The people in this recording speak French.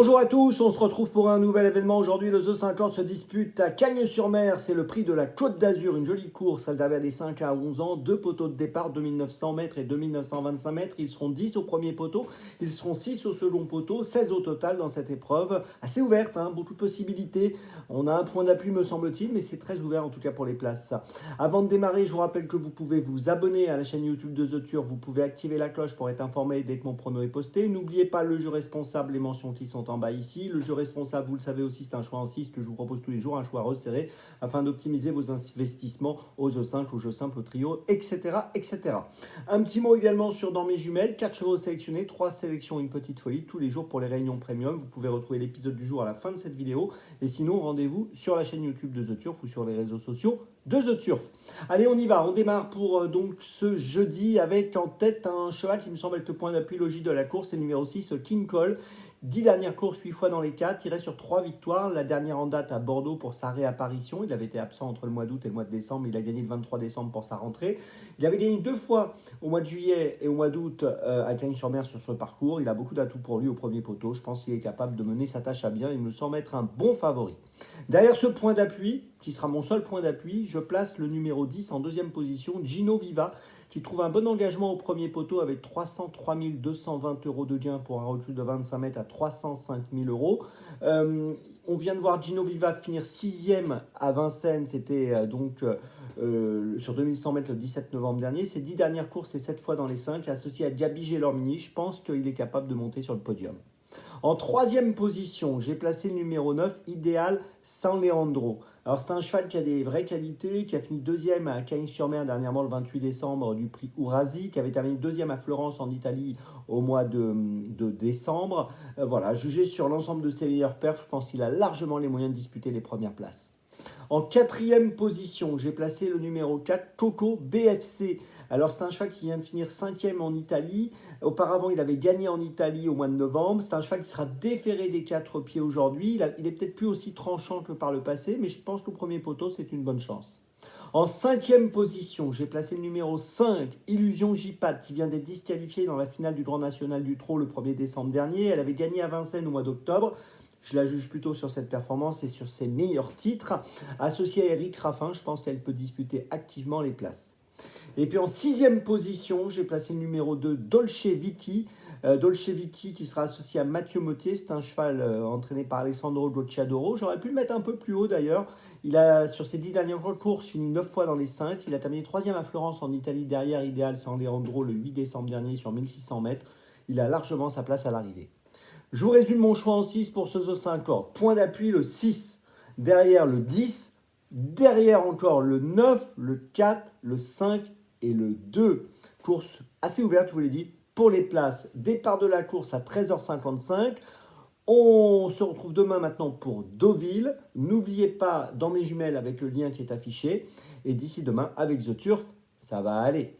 Bonjour à tous, on se retrouve pour un nouvel événement. Aujourd'hui, le The 50 se dispute à Cagnes-sur-Mer. C'est le prix de la Côte d'Azur, une jolie course réservée à des 5 à 11 ans. Deux poteaux de départ, 2900 mètres et 2925 mètres. Ils seront 10 au premier poteau, ils seront 6 au second poteau, 16 au total dans cette épreuve. Assez ouverte, beaucoup de possibilités. On a un point d'appui, me semble-t-il, mais c'est très ouvert en tout cas pour les places. Avant de démarrer, je vous rappelle que vous pouvez vous abonner à la chaîne YouTube de The Turf. Vous pouvez activer la cloche pour être informé dès que mon prono est posté. N'oubliez pas le jeu responsable, les mentions qui sont en bas ici. Le jeu responsable, vous le savez aussi, c'est un choix en 6 que je vous propose tous les jours, un choix resserré, afin d'optimiser vos investissements aux jeux 5, aux jeux simples, au trio, etc., etc. Un petit mot également sur Dans mes jumelles, 4 chevaux sélectionnés, 3 sélections, une petite folie, tous les jours pour les réunions premium. Vous pouvez retrouver l'épisode du jour à la fin de cette vidéo. Et sinon, rendez-vous sur la chaîne YouTube de The Turf ou sur les réseaux sociaux de The Turf. Allez, on y va. On démarre pour donc ce jeudi avec en tête un cheval qui me semble être le point d'appui logique de la course, c'est le numéro 6, King Cole. 10 dernières courses, 8 fois dans les 4, tiré sur 3 victoires. La dernière en date à Bordeaux pour sa réapparition. Il avait été absent entre le mois d'août et le mois de décembre. Il a gagné le 23 décembre pour sa rentrée. Il avait gagné 2 fois au mois de juillet et au mois d'août à Cagnes-sur-Mer sur ce parcours. Il a beaucoup d'atouts pour lui au premier poteau. Je pense qu'il est capable de mener sa tâche à bien. Il me semble être un bon favori. Derrière ce point d'appui, qui sera mon seul point d'appui, je place le numéro 10 en deuxième position, Gino Viva, qui trouve un bon engagement au premier poteau avec 303 220 euros de gain pour un recul de 25 mètres à 305 000 euros. On vient de voir Gino Viva finir 6e à Vincennes, c'était sur 2100 mètres le 17 novembre dernier. Ses 10 dernières courses, c'est 7 fois dans les 5, associé à Gabi Gelormini. Je pense qu'il est capable de monter sur le podium. En troisième position, j'ai placé le numéro 9, Idéal San Leandro. Alors c'est un cheval qui a des vraies qualités, qui a fini deuxième à Cagnes-sur-Mer dernièrement le 28 décembre du prix Ourasi, qui avait terminé deuxième à Florence en Italie au mois de décembre. Voilà, jugé sur l'ensemble de ses meilleurs perfs, je pense qu'il a largement les moyens de disputer les premières places. En quatrième position, j'ai placé le numéro 4, Coco BFC. Alors c'est un cheval qui vient de finir 5e en Italie. Auparavant, il avait gagné en Italie au mois de novembre. C'est un cheval qui sera déféré des 4 pieds aujourd'hui. Il est peut-être plus aussi tranchant que par le passé, mais je pense que le premier poteau, c'est une bonne chance. En cinquième position, j'ai placé le numéro 5, Illusion J-Pat, qui vient d'être disqualifiée dans la finale du Grand National du Trot le 1er décembre dernier. Elle avait gagné à Vincennes au mois d'octobre. Je la juge plutôt sur cette performance et sur ses meilleurs titres. Associée à Eric Raffin, je pense qu'elle peut disputer activement les places. Et puis en sixième position, j'ai placé le numéro 2, Dolce Vicky. Dolce Vicky qui sera associé à Mathieu Mottier. C'est un cheval entraîné par Alessandro Gocciadoro. J'aurais pu le mettre un peu plus haut d'ailleurs. Il a, sur ses 10 dernières courses, fini 9 fois dans les 5. Il a terminé 3e à Florence en Italie derrière Idéal San Leandro le 8 décembre dernier sur 1600 mètres. Il a largement sa place à l'arrivée. Je vous résume mon choix en 6 pour ce The 50. Point d'appui le 6, derrière le 10, derrière encore le 9, le 4, le 5 et le 2. Course assez ouverte, je vous l'ai dit, pour les places. Départ de la course à 13h55. On se retrouve demain maintenant pour Deauville. N'oubliez pas, dans mes jumelles avec le lien qui est affiché. Et d'ici demain, avec The Turf, ça va aller.